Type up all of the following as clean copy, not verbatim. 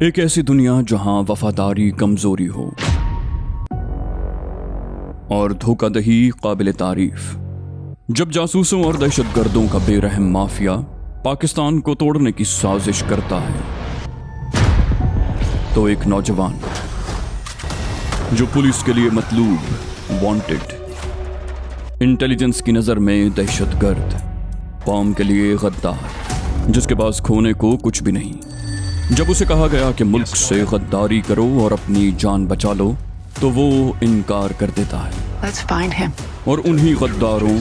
एक ऐसी दुनिया जहां वफादारी कमजोरी हो और धोखाधड़ी काबिल तारीफ। जब जासूसों और दहशतगर्दों का बेरहम माफिया पाकिस्तान को तोड़ने की साजिश करता है, तो एक नौजवान जो पुलिस के लिए मतलूब, वांटेड, इंटेलिजेंस की नजर में दहशतगर्द, कौम के लिए गद्दार, जिसके पास खोने को कुछ भी नहीं, जब उसे कहा गया कि मुल्क से गद्दारी करो और अपनी जान बचा लो, तो वो इनकार कर देता है। Let's find him. और उन्हीं गद्दारों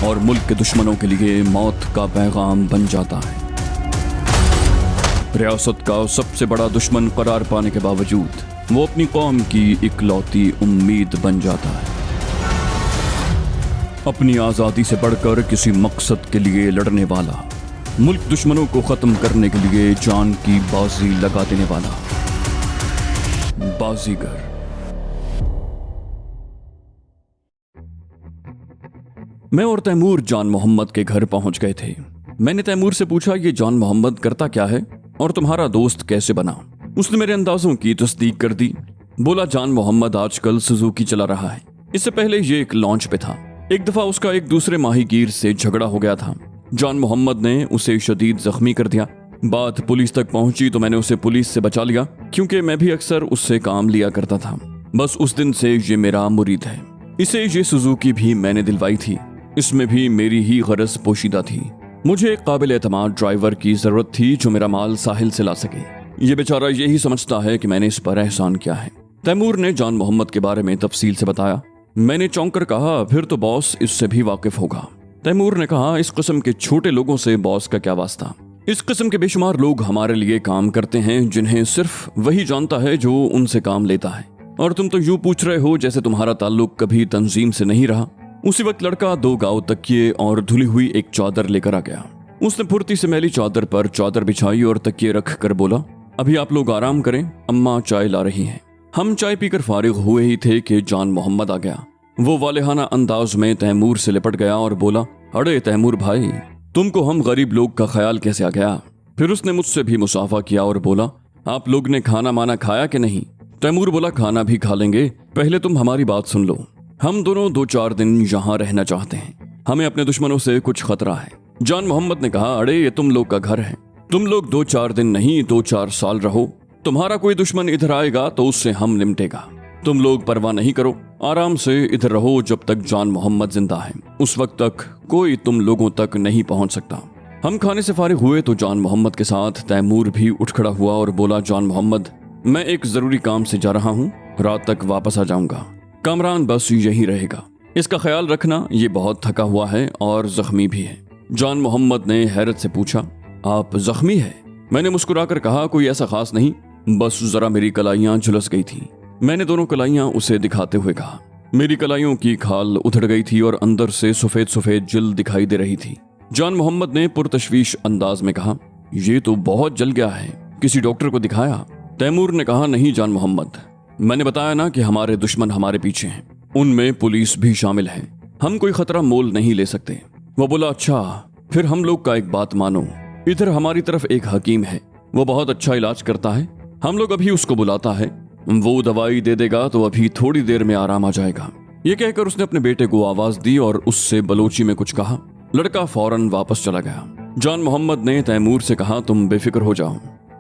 और मुल्क के दुश्मनों के लिए मौत का पैगाम बन जाता है। रियासत का सबसे बड़ा दुश्मन करार पाने के बावजूद वो अपनी कौम की इकलौती उम्मीद बन जाता है। अपनी आज़ादी से बढ़कर किसी मकसद के लिए लड़ने वाला, मुल्क दुश्मनों को खत्म करने के लिए जान की बाजी लगा देने वाला बाजीगर। मैं और तैमूर जान मोहम्मद के घर पहुंच गए थे। मैंने तैमूर से पूछा, ये जान मोहम्मद करता क्या है और तुम्हारा दोस्त कैसे बना? उसने मेरे अंदाजों की तस्दीक कर दी। बोला, जान मोहम्मद आजकल सुजुकी चला रहा है। इससे पहले ये एक लॉन्च पे था। एक दफा उसका एक दूसरे माहीगीर से झगड़ा हो गया था। जान मोहम्मद ने उसे शदीद जख्मी कर दिया। बात पुलिस तक पहुंची तो मैंने उसे पुलिस से बचा लिया, क्योंकि मैं भी अक्सर उससे काम लिया करता था। बस उस दिन से ये मेरा मुरीद है। इसे ये सुजुकी भी मैंने दिलवाई थी। इसमें भी मेरी ही गरज पोशीदा थी। मुझे एक काबिल एतमाद ड्राइवर की जरूरत थी जो मेरा माल साहिल से ला सके। ये बेचारा यही समझता है कि मैंने इस पर एहसान किया है। तैमूर ने जान मोहम्मद के बारे में तफसील से बताया। मैंने चौंक कर कहा, फिर तो बॉस इससे भी वाकिफ होगा। तैमूर ने कहा, इस किस्म के छोटे लोगों से बॉस का क्या वास्ता? इस किस्म के बेशुमार लोग हमारे लिए काम करते हैं जिन्हें सिर्फ वही जानता है जो उनसे काम लेता है। और तुम तो यूं पूछ रहे हो जैसे तुम्हारा ताल्लुक कभी तंजीम से नहीं रहा। उसी वक्त लड़का 2 गाँव तकिए और धुली हुई एक चादर लेकर आ गया। उसने फुर्ती से मैली चादर पर चादर बिछाई और तकिए रख कर बोला, अभी आप लोग आराम करें, अम्मा चाय ला रही हैं। हम चाय पीकर फारिग हुए ही थे कि जान मोहम्मद आ गया। वो वालेहाना अंदाज में तैमूर से लिपट गया और बोला, अरे तैमूर भाई, तुमको हम गरीब लोग का ख्याल कैसे आ गया? फिर उसने मुझसे भी मुसाफा किया और बोला, आप लोग ने खाना माना खाया कि नहीं? तैमूर बोला, खाना भी खा लेंगे, पहले तुम हमारी बात सुन लो। हम दोनों 2-4 दिन यहाँ रहना चाहते हैं। हमें अपने दुश्मनों से कुछ खतरा है। जान मोहम्मद ने कहा, अरे ये तुम लोग का घर है। तुम लोग 2-4 दिन नहीं 2-4 साल रहो। तुम्हारा कोई दुश्मन इधर आएगा तो उससे हम निपटेगा। तुम लोग परवाह नहीं करो, आराम से इधर रहो जब तक जान मोहम्मद जिंदा है। उस वक्त तक कोई तुम लोगों तक नहीं पहुंच सकता। हम खाने से फारिग हुए तो जान मोहम्मद के साथ तैमूर भी उठ खड़ा हुआ और बोला, जान मोहम्मद, मैं एक जरूरी काम से जा रहा हूँ, रात तक वापस आ जाऊंगा। कामरान बस यही रहेगा, इसका ख्याल रखना। ये बहुत थका हुआ है और जख्मी भी है। जान मोहम्मद ने हैरत से पूछा, आप जख्मी है? मैंने मुस्कुराकर कहा, कोई ऐसा खास नहीं, बस जरा मेरी कलाइयां झुलस गई थी। मैंने दोनों कलाइयां उसे दिखाते हुए कहा। मेरी कलाइयों की खाल उधड़ गई थी और अंदर से सफेद सफेद जिल्द दिखाई दे रही थी। जान मोहम्मद ने पुरतशवीश अंदाज में कहा, ये तो बहुत जल गया है, किसी डॉक्टर को दिखाया? तैमूर ने कहा, नहीं जान मोहम्मद, मैंने बताया ना कि हमारे दुश्मन हमारे पीछे हैं, उनमें पुलिस भी शामिल है। हम कोई खतरा मोल नहीं ले सकते। वो बोला, अच्छा, फिर हम लोग का एक बात मानो, इधर हमारी तरफ एक हकीम है, वो बहुत अच्छा इलाज करता है। हम लोग अभी उसको बुलाता है, वो दवाई दे देगा तो अभी थोड़ी देर में आराम आ जाएगा। ये कहकर उसने अपने बेटे को आवाज दी और उससे बलोची में कुछ कहा। लड़का फौरन वापस चला गया। जान मोहम्मद ने तैमूर से कहा, तुम बेफिक्र हो जाओ,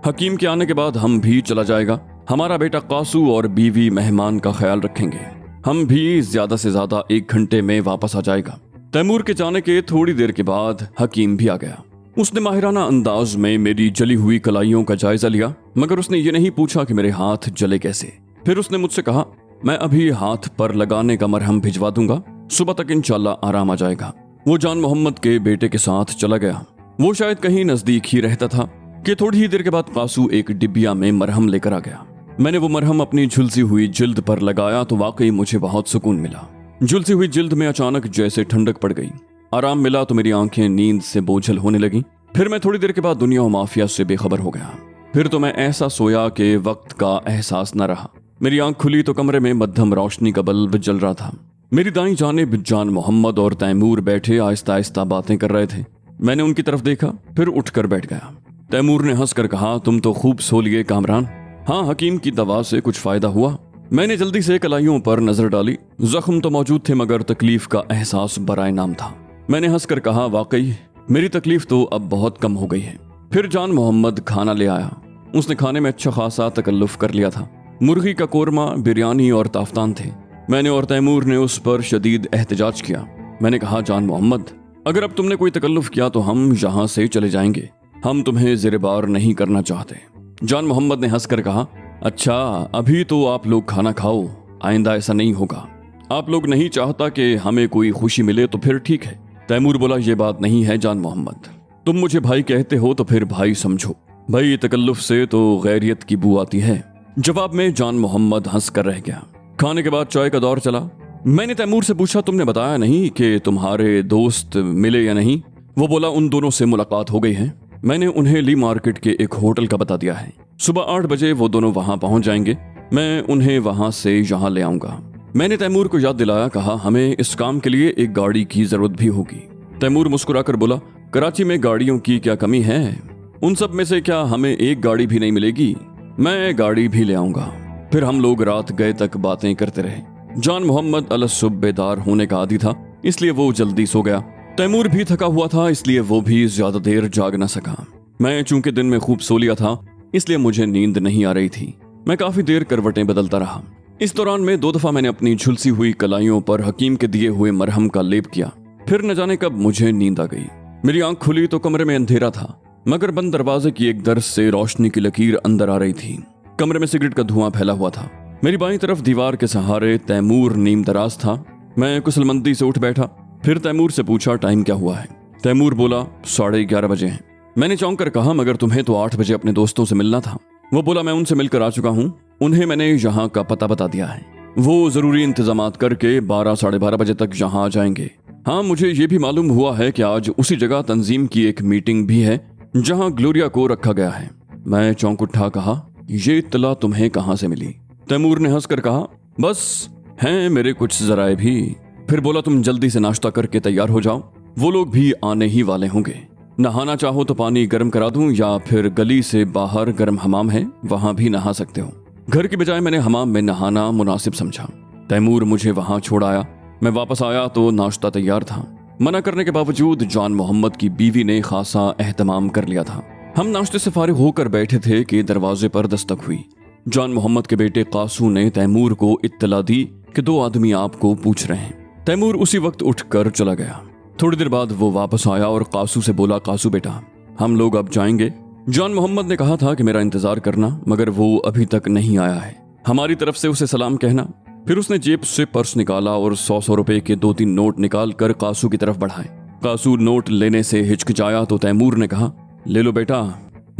हकीम के आने के बाद हम भी चला जाएगा। हमारा बेटा कासू और बीवी मेहमान का ख्याल रखेंगे। हम भी ज्यादा से ज्यादा 1 घंटे में वापस आ जाएगा। तैमूर के जाने के थोड़ी देर के बाद हकीम भी आ गया। उसने माहिराना अंदाज में मेरी जली हुई कलाइयों का जायजा लिया, मगर उसने ये नहीं पूछा कि मेरे हाथ जले कैसे। फिर उसने मुझसे कहा, मैं अभी हाथ पर लगाने का मरहम भिजवा दूंगा, सुबह तक इंशाल्लाह आराम आ जाएगा। वो जान मोहम्मद के बेटे के साथ चला गया। वो शायद कहीं नजदीक ही रहता था कि थोड़ी ही देर के बाद कासू एक डिबिया में मरहम लेकर आ गया। मैंने वो मरहम अपनी झुलसी हुई जिल्द पर लगाया तो वाकई मुझे बहुत सुकून मिला। झुलसी हुई जिल्द में अचानक जैसे ठंडक पड़ गई। आराम मिला तो मेरी आंखें नींद से बोझल होने लगी। फिर मैं थोड़ी देर के बाद दुनिया और माफिया से बेखबर हो गया। फिर तो मैं ऐसा सोया कि वक्त का एहसास न रहा। मेरी आंख खुली तो कमरे में मध्यम रोशनी का बल्ब जल रहा था। मेरी दाईं जानिब जान मोहम्मद और तैमूर बैठे आहिस्ता आहिस्ता बातें कर रहे थे। मैंने उनकी तरफ देखा, फिर उठकर बैठ गया। तैमूर ने हंसकर कहा, तुम तो खूब सो लिए कामरान। हाँ, हकीम की दवा से कुछ फायदा हुआ? मैंने जल्दी से कलाइयों पर नजर डाली। जख्म तो मौजूद थे मगर तकलीफ का एहसास बराए नाम था। मैंने हंसकर कहा, वाकई मेरी तकलीफ तो अब बहुत कम हो गई है। फिर जान मोहम्मद खाना ले आया। उसने खाने में अच्छा खासा तकल्लुफ कर लिया था। मुर्गी का कोरमा, बिरयानी और ताफ्तान थे। मैंने और तैमूर ने उस पर शदीद एहतजाज किया। मैंने कहा, जान मोहम्मद, अगर अब तुमने कोई तकल्लुफ किया तो हम यहाँ से चले जाएंगे। हम तुम्हें ज़ेरेबार नहीं करना चाहते। जान मोहम्मद ने हंसकर कहा, अच्छा अभी तो आप लोग खाना खाओ, आइंदा ऐसा नहीं होगा। आप लोग नहीं चाहता कि हमें कोई खुशी मिले तो फिर ठीक है। तैमूर बोला, ये बात नहीं है जान मोहम्मद, तुम मुझे भाई कहते हो तो फिर भाई समझो। भाई तकल्लुफ से तो गैरियत की बू आती है। जवाब में जान मोहम्मद हंस कर रह गया। खाने के बाद चाय का दौर चला। मैंने तैमूर से पूछा, तुमने बताया नहीं कि तुम्हारे दोस्त मिले या नहीं? वो बोला, उन दोनों से मुलाकात हो गई है। मैंने उन्हें ली मार्केट के एक होटल का बता दिया है। सुबह 8 बजे वो दोनों वहां पहुंच जाएंगे। मैं उन्हें वहां से यहाँ ले आऊंगा। मैंने तैमूर को याद दिलाया, कहा हमें इस काम के लिए एक गाड़ी की जरूरत भी होगी। तैमूर मुस्कुराकर बोला, कराची में गाड़ियों की क्या कमी है? उन सब में से क्या हमें एक गाड़ी भी नहीं मिलेगी? मैं गाड़ी भी ले आऊंगा। फिर हम लोग रात गए तक बातें करते रहे। जान मोहम्मद अलसुब बेदार होने का आदी था, इसलिए वो जल्दी सो गया। तैमूर भी थका हुआ था, इसलिए वो भी ज्यादा देर जाग न सका। मैं चूंकि दिन में खूब सो लिया था, इसलिए मुझे नींद नहीं आ रही थी। मैं काफी देर करवटें बदलता रहा। इस दौरान में 2 दफा मैंने अपनी झुलसी हुई कलाइयों पर हकीम के दिए हुए मरहम का लेप किया। फिर न जाने कब मुझे नींद आ गई। मेरी आंख खुली तो कमरे में अंधेरा था, मगर बंद दरवाजे की एक दर्ज से रोशनी की लकीर अंदर आ रही थी। कमरे में सिगरेट का धुआं फैला हुआ था। मेरी बाईं तरफ दीवार के सहारे तैमूर नीम दराज था। मैं कुशलमंदी से उठ बैठा। फिर तैमूर से पूछा, टाइम क्या हुआ है? तैमूर बोला, 11:30 बजे हैं। मैंने चौंक कर कहा, मगर तुम्हें तो 8 बजे अपने दोस्तों से मिलना था। वो बोला, मैं उनसे मिलकर आ चुका हूँ। उन्हें मैंने यहाँ का पता बता दिया है। वो जरूरी इंतजामात करके 12 साढ़े 12 बजे तक यहाँ आ जाएंगे। हाँ, मुझे ये भी मालूम हुआ है कि आज उसी जगह तंजीम की एक मीटिंग भी है जहाँ ग्लोरिया को रखा गया है। मैं चौंक उठा। कहा, ये इत्तला तुम्हें कहाँ से मिली? तैमूर ने हंसकर कहा, बस हैं मेरे कुछ जराए भी। फिर बोला, तुम जल्दी से नाश्ता करके तैयार हो जाओ, वो लोग भी आने ही वाले होंगे। नहाना चाहो तो पानी गर्म करा दूं, या फिर गली से बाहर गर्म हमाम है, वहां भी नहा सकते हो। घर की बजाय मैंने हमाम में नहाना मुनासिब समझा। तैमूर मुझे वहां छोड़ आया। मैं वापस आया तो नाश्ता तैयार था। मना करने के बावजूद जान मोहम्मद की बीवी ने खासा एहतमाम कर लिया था। हम नाश्ते से फारिग होकर बैठे थे कि दरवाजे पर दस्तक हुई। जान मोहम्मद के बेटे कासू ने तैमूर को इत्तला दी कि 2 आदमी आपको पूछ रहे हैं। तैमूर उसी वक्त उठकर चला गया। थोड़ी देर बाद वो वापस आया और कासू से बोला, कासू बेटा, हम लोग अब जाएंगे। जान मोहम्मद ने कहा था कि मेरा इंतजार करना, मगर वो अभी तक नहीं आया है। हमारी तरफ से उसे सलाम कहना। फिर उसने जेब से पर्स निकाला और 100 रुपए के 2-3 नोट निकाल कर कासू की तरफ बढ़ाए। कासू नोट लेने से हिचकिचाया तो तैमूर ने कहा, ले लो बेटा,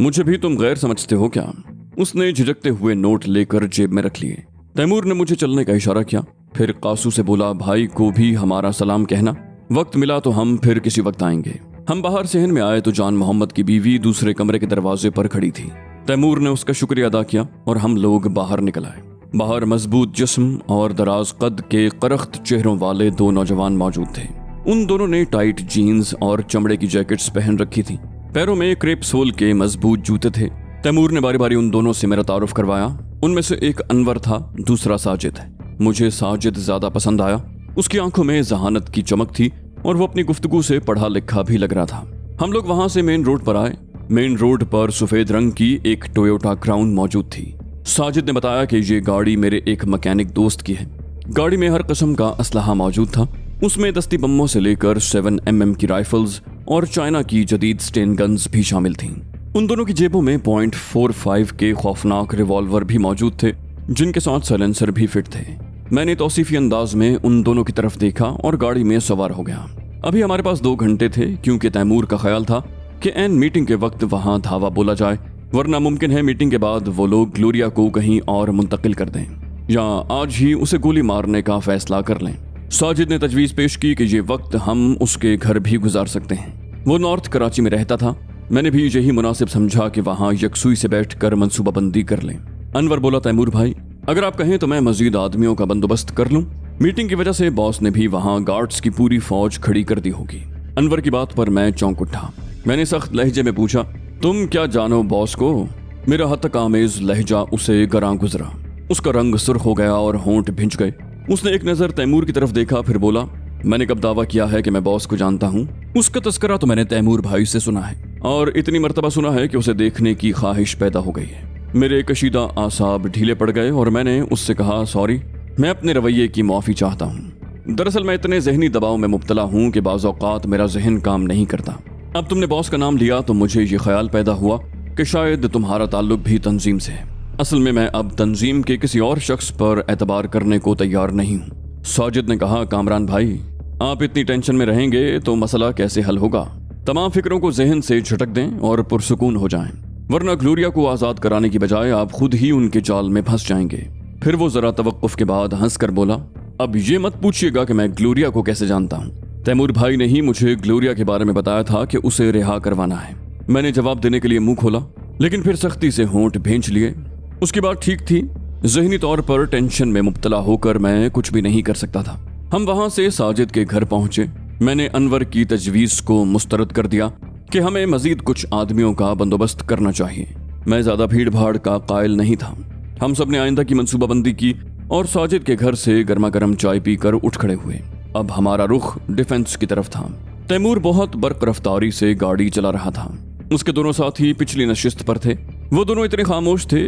मुझे भी तुम गैर समझते हो क्या? उसने झिझकते हुए नोट लेकर जेब में रख लिए। तैमूर ने मुझे चलने का इशारा किया। फिर कासू से बोला, भाई को भी हमारा सलाम कहना, वक्त मिला तो हम फिर किसी वक्त आएंगे। हम बाहर सहन में आए तो जान मोहम्मद की बीवी दूसरे कमरे के दरवाजे पर खड़ी थी। तैमूर ने उसका शुक्रिया अदा किया और हम लोग बाहर निकल आए। बाहर मजबूत जिस्म और दराज कद के करख्त चेहरों वाले 2 नौजवान मौजूद थे। उन दोनों ने टाइट जीन्स और चमड़े की जैकेट्स पहन रखी थी। पैरों में क्रेप सोल के मजबूत जूते थे। तैमूर ने बारी बारी उन दोनों से मेरा तारुफ करवाया। उनमें से एक अनवर था, दूसरा साजिद। मुझे साजिद ज्यादा पसंद आया। उसकी आंखों में जहानत की चमक थी और वो अपनी गुफ्तगू से पढ़ा लिखा भी लग रहा था। हम लोग वहां से मेन रोड पर आए। मेन रोड पर सफेद रंग की एक टोयोटा क्राउन मौजूद थी। साजिद ने बताया कि ये गाड़ी मेरे एक मैकेनिक दोस्त की है। गाड़ी में हर किस्म का असलहा मौजूद था। उसमें दस्ती बमों से लेकर 7mm की राइफल्स और चाइना की जदीद स्टेन गन्स भी शामिल थीं। उन दोनों की जेबों में .45 के खौफनाक रिवॉल्वर भी मौजूद थे, जिनके साथ साइलेंसर भी फिट थे। मैंने तौसीफी अंदाज में उन दोनों की तरफ देखा और गाड़ी में सवार हो गया। अभी हमारे पास 2 घंटे थे, क्योंकि तैमूर का ख्याल था कि एन मीटिंग के वक्त वहां धावा बोला जाए, वरना मुमकिन है मीटिंग के बाद वो लोग ग्लोरिया को कहीं और मुंतकिल कर दें या आज ही उसे गोली मारने का फैसला कर लें। साजिद ने तजवीज़ पेश की कि ये वक्त हम उसके घर भी गुजार सकते हैं। वो नॉर्थ कराची में रहता था। मैंने भी यही मुनासिब समझा कि वहाँ यकसुई से बैठकर मंसूबाबंदी कर लें। अनवर बोला, तैमूर भाई, अगर आप कहें तो मैं मजीद आदमियों का बंदोबस्त कर लूँ। मीटिंग की वजह से बॉस ने भी वहाँ गार्ड्स की पूरी फौज खड़ी कर दी होगी। अनवर की बात पर मैं चौंक उठा। मैंने सख्त लहजे में पूछा, तुम क्या जानो बॉस को। मेरा हतक आमेज लहजा उसे गरां गुजरा। उसका रंग सुर्ख हो गया और होंठ भिंच गए। उसने एक नजर तैमूर की तरफ देखा, फिर बोला, मैंने कब दावा किया है कि मैं बॉस को जानता हूँ। उसका तस्करा तो मैंने तैमूर भाई से सुना है और इतनी मर्तबा सुना है कि उसे देखने की ख्वाहिश पैदा हो गई है। मेरे कशीदा आसाब ढीले पड़ गए और मैंने उससे कहा, सॉरी, मैं अपने रवैये की माफी चाहता हूँ। दरअसल मैं इतने जहनी दबाव में मुब्तला हूँ कि बाज़ औक़ात मेरा जहन काम नहीं करता। अब तुमने बॉस का नाम लिया तो मुझे ये ख्याल पैदा हुआ कि शायद तुम्हारा ताल्लुक भी तंजीम से है। असल में मैं अब तंजीम के किसी और शख्स पर एतबार करने को तैयार नहीं हूँ। साजिद ने कहा, कामरान भाई, आप इतनी टेंशन में रहेंगे तो मसला कैसे हल होगा। तमाम फिक्रों को जहन से झटक दें और पुरसुकून हो जाएं, वरना ग्लोरिया को आज़ाद कराने की बजाय आप खुद ही उनके जाल में फंस जाएंगे। फिर वो जरा तवक्कुफ के बाद हंसकर बोला, अब ये मत पूछिएगा कि मैं ग्लोरिया को कैसे जानता हूँ। तैमूर भाई ने ही मुझे ग्लोरिया के बारे में बताया था कि उसे रिहा करवाना है। मैंने जवाब देने के लिए मुंह खोला, लेकिन फिर सख्ती से होंठ भींच लिए। उसकी बात ठीक थी। ज़हनी तौर पर टेंशन में मुब्तला होकर मैं कुछ भी नहीं कर सकता था। हम वहां से साजिद के घर पहुंचे। मैंने अनवर की तजवीज़ को मुस्तरद कर दिया कि हमें मजीद कुछ आदमियों का बंदोबस्त करना चाहिए। मैं ज्यादा भीड़ भाड़ का कायल नहीं था। हम सब ने आइंदा की मंसूबाबंदी की और साजिद के घर से गर्मा गर्म चाय पीकर उठ खड़े हुए। अब हमारा रुख डिफेंस की तरफ था। तैमूर बहुत बर्क रफ्तारी से गाड़ी चला रहा था। उसके दोनों साथी पिछली नशिस्त पर थे। वो दोनों इतने खामोश थे,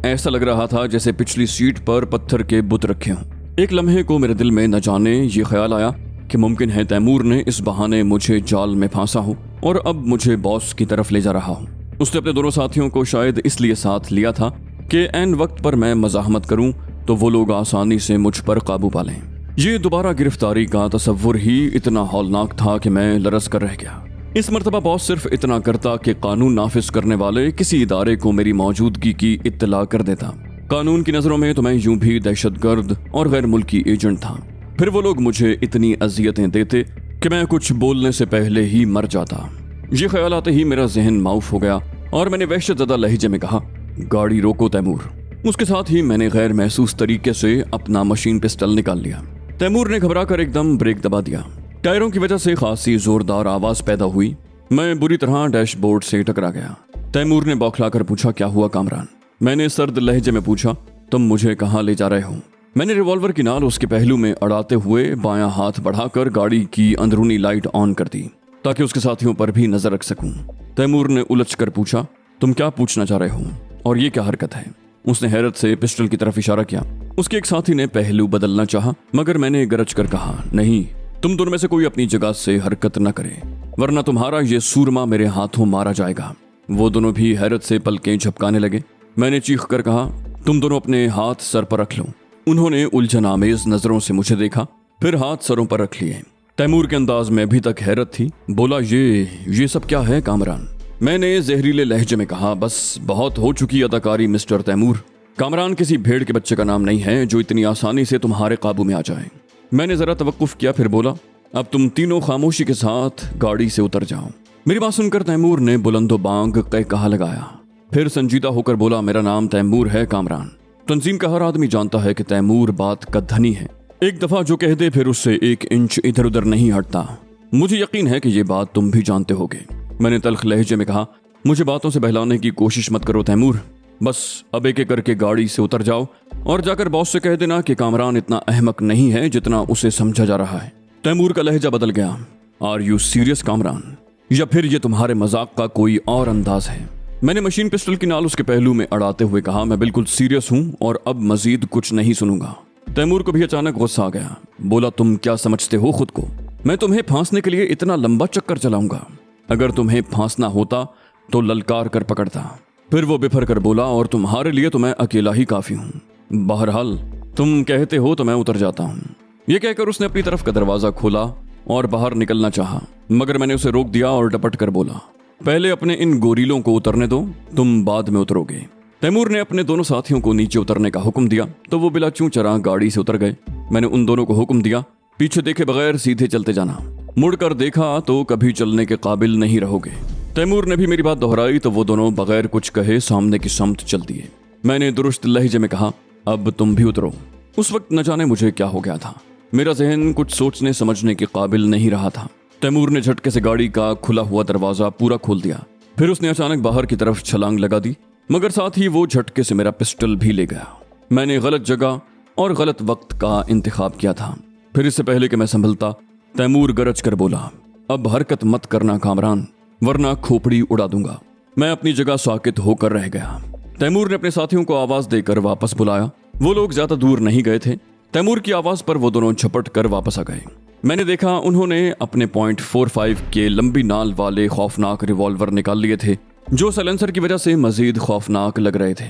ऐसा लग रहा था जैसे पिछली सीट पर पत्थर के बुत रखे हों। एक लम्हे को मेरे दिल में न जाने ये ख्याल आया कि मुमकिन है तैमूर ने इस बहाने मुझे जाल में फांसा हो और अब मुझे बॉस की तरफ ले जा रहा हो। उसने अपने दोनों साथियों को शायद इसलिए साथ लिया था कि ऐन वक्त पर मैं मज़ाहमत करूं तो वो लोग आसानी से मुझ पर काबू पा लें। ये दोबारा गिरफ्तारी का तसव्वुर ही इतना हौलनाक था कि मैं लरस कर रह गया। इस मर्तबा बॉस सिर्फ इतना करता कि कानून नाफिज करने वाले किसी इदारे को मेरी मौजूदगी की इत्तला कर देता। कानून की नजरों में तो मैं यूं भी दहशतगर्द और गैर मुल्की एजेंट था। फिर वो लोग मुझे इतनी अजियतें देते कि मैं कुछ बोलने से पहले ही मर जाता। ये ख्याल आते ही मेरा जहन माऊफ हो गया और मैंने वहशतज़दा लहजे में कहा, गाड़ी रोको तैमूर। उसके साथ ही मैंने गैर महसूस तरीके से अपना मशीन पिस्टल निकाल लिया। तैमूर ने घबराकर एकदम ब्रेक दबा दिया। टायरों की वजह से खासी जोरदार आवाज पैदा हुई। मैं बुरी तरह डैशबोर्ड से टकरा गया। तैमूर ने बौखलाकर पूछा, क्या हुआ कामरान? मैंने सर्द लहजे में पूछा, तुम मुझे कहाँ ले जा रहे हो? मैंने रिवॉल्वर की नाल उसके पहलू में अड़ाते हुए बायां हाथ बढ़ाकर गाड़ी की अंदरूनी लाइट ऑन कर दी ताकि उसके साथियों पर भी नजर रख सकूं। तैमूर ने उलझकर पूछा, तुम क्या पूछना चाह रहे हो और ये क्या हरकत है? उसने हैरत से पिस्टल की तरफ इशारा किया। उसके एक साथी ने पहलू बदलना चाहा, मगर मैंने गरज कर कहा, नहीं, तुम दोनों में से कोई अपनी जगह से हरकत न करे, वरना तुम्हारा ये सूरमा मेरे हाथों मारा जाएगा। वो दोनों भी हैरत से पलकें झपकाने लगे। मैंने चीख कर कहा, तुम दोनों अपने हाथ सर पर रख लो। उन्होंने उलझन आमेज नजरों से मुझे देखा, फिर हाथ सरों पर रख लिए। तैमूर के अंदाज में अभी तक हैरत थी। बोला, ये सब क्या है कामरान? मैंने जहरीले लहजे में कहा, बस बहुत हो चुकी अदाकारी मिस्टर तैमूर। कामरान किसी भेड़ के बच्चे का नाम नहीं है जो इतनी आसानी से तुम्हारे काबू में आ जाए। मैंने जरा तवक्कुफ किया, फिर बोला, अब तुम तीनों खामोशी के साथ गाड़ी से उतर जाओ। मेरी बात सुनकर तैमूर ने बुलंदो बांग कहा लगाया, फिर संजीदा होकर बोला, मेरा नाम तैमूर है कामरान। तंजीम का हर आदमी जानता है कि तैमूर बात का धनी है। एक दफा जो कह दे फिर उससे 1 इंच इधर उधर नहीं हटता। मुझे यकीन है कि ये बात तुम भी जानते होगे। मैंने तल्ख लहजे में कहा, मुझे बातों से बहलाने की कोशिश मत करो तैमूर। बस अब एक एक करके गाड़ी से उतर जाओ और जाकर बॉस से कह देना कि कामरान इतना अहमक नहीं है जितना उसे समझा जा रहा है। तैमूर का लहजा बदल गया। आर यू सीरियस कामरान, या फिर ये तुम्हारे मजाक का कोई और अंदाज है? मैंने मशीन पिस्टल की नाल उसके पहलू में अड़ाते हुए कहा, मैं बिल्कुल सीरियस हूं और अब मजीद कुछ नहीं सुनूंगा। तैमूर को भी अचानक गुस्सा आ गया। बोला, तुम क्या समझते हो खुद को? मैं तुम्हें फांसने के लिए इतना लंबा चक्कर चलाऊंगा? अगर तुम्हें फांसना होता तो ललकार कर पकड़ता। फिर वो बिफर कर बोला, और तुम्हारे लिए तो मैं अकेला ही काफी हूँ। बहरहाल तुम कहते हो तो मैं उतर जाता हूँ। ये कहकर उसने अपनी तरफ का दरवाजा खोला और बाहर निकलना चाहा, मगर मैंने उसे रोक दिया और डपट कर बोला, पहले अपने इन गोरीलों को उतरने दो, तुम बाद में उतरोगे। तैमूर ने अपने दोनों साथियों को नीचे उतरने का हुक्म दिया तो वो बिला चूं चरा गाड़ी से उतर गए। मैंने उन दोनों को हुक्म दिया, पीछे देखे बगैर सीधे चलते जाना, मुड़कर देखा तो कभी चलने के काबिल नहीं रहोगे। तैमूर ने भी मेरी बात दोहराई तो वो दोनों बगैर कुछ कहे सामने की समत चल दिए। मैंने दुरुस्त लहजे में कहा, अब तुम भी उतरो। उस वक्त न जाने मुझे क्या हो गया था, मेरा जहन कुछ सोचने समझने के काबिल नहीं रहा था। तैमूर ने झटके से गाड़ी का खुला हुआ दरवाजा पूरा खोल दिया। फिर उसने अचानक बाहर की तरफ छलांग लगा दी, मगर साथ ही वो झटके से मेरा पिस्टल भी ले गया। मैंने गलत जगह और गलत वक्त का इंतखाब किया था। फिर इससे पहले कि मैं संभलता, तैमूर गरज कर बोला, अब हरकत मत करना कामरान, वरना खोपड़ी उड़ा दूंगा। मैं अपनी जगह साकित होकर रह गया। तैमूर ने अपने साथियों को आवाज देकर वापस बुलाया। वो लोग ज्यादा दूर नहीं गए थे। तैमूर की आवाज पर वो दोनों झपट कर वापस आ गए। मैंने देखा उन्होंने अपने .45 के लंबी नाल वाले खौफनाक रिवॉल्वर निकाल लिए थे, जो साइलेंसर की वजह से मजीद खौफनाक लग रहे थे।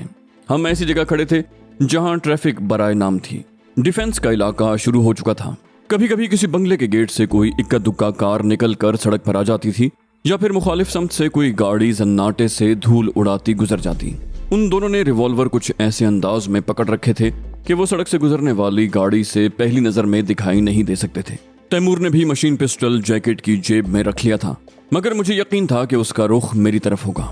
हम ऐसी जगह खड़े थे जहां ट्रैफिक बराए नाम थी। डिफेंस का इलाका शुरू हो चुका था। कभी कभी किसी बंगले के गेट से कोई इक्का दुक्का कार निकल कर सड़क पर आ जाती थी, या फिर मुखालिफ समत से कोई गाड़ी सन्नाटे से धूल उड़ाती गुजर जाती। उन दोनों ने रिवॉल्वर कुछ ऐसे अंदाज में पकड़ रखे थे कि वो सड़क से गुजरने वाली गाड़ी से पहली नजर में दिखाई नहीं दे सकते थे। तैमूर ने भी मशीन पिस्टल जैकेट की जेब में रख लिया था, मगर मुझे यकीन था कि उसका रुख मेरी तरफ होगा।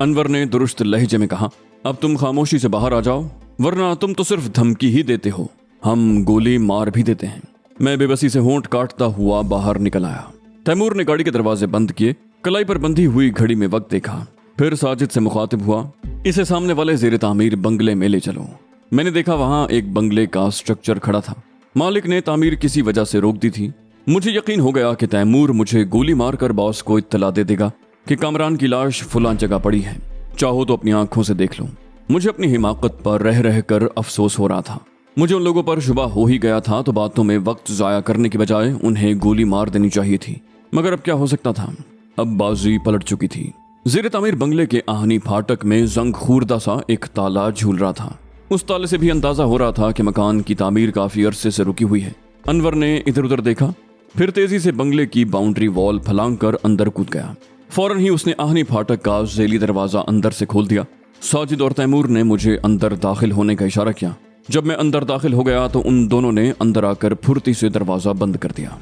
अनवर ने दुरुस्त लहजे में कहा, अब तुम खामोशी से बाहर आ जाओ, वरना तुम तो सिर्फ धमकी ही देते हो, हम गोली मार भी देते हैं। मैं बेबसी से होंठ काटता हुआ बाहर निकल आया। तैमूर ने गाड़ी के दरवाजे बंद किए, कलाई पर बंधी हुई घड़ी में वक्त देखा, फिर साजिद से मुखातिब हुआ, इसे सामने वाले ज़ेरे तामीर बंगले में ले चलो। मैंने देखा वहां एक बंगले का स्ट्रक्चर खड़ा था। मालिक ने तामीर किसी वजह से रोक दी थी। मुझे यकीन हो गया कि तैमूर मुझे गोली मारकर बॉस को इत्तला दे देगा कि कामरान की लाश फलां जगह पड़ी है, चाहो तो अपनी आंखों से देख लो। मुझे अपनी हिमाकत पर रह रह कर अफसोस हो रहा था। मुझे उन लोगों पर शुबा हो ही गया था, तो बातों में वक्त जाया करने की बजाय उन्हें गोली मार देनी चाहिए थी। मगर अब क्या हो सकता था, अब बाजी पलट चुकी थी। ज़ेरे तामीर बंगले के आहनी फाटक में जंग खूरदा सा एक ताला झूल रहा था। उस ताले से भी अंदाजा हो रहा था कि मकान की तामीर काफी अरसे से रुकी हुई है। अनवर ने इधर उधर देखा, फिर तेजी से बंगले की बाउंड्री वॉल फलांग कर अंदर कूद गया। फौरन ही उसने आहनी फाटक का झेली दरवाजा अंदर से खोल दिया। साजिद और तैमूर ने मुझे अंदर दाखिल होने का इशारा किया। जब मैं अंदर दाखिल हो गया तो उन दोनों ने अंदर आकर फुर्ती से दरवाजा बंद कर दिया।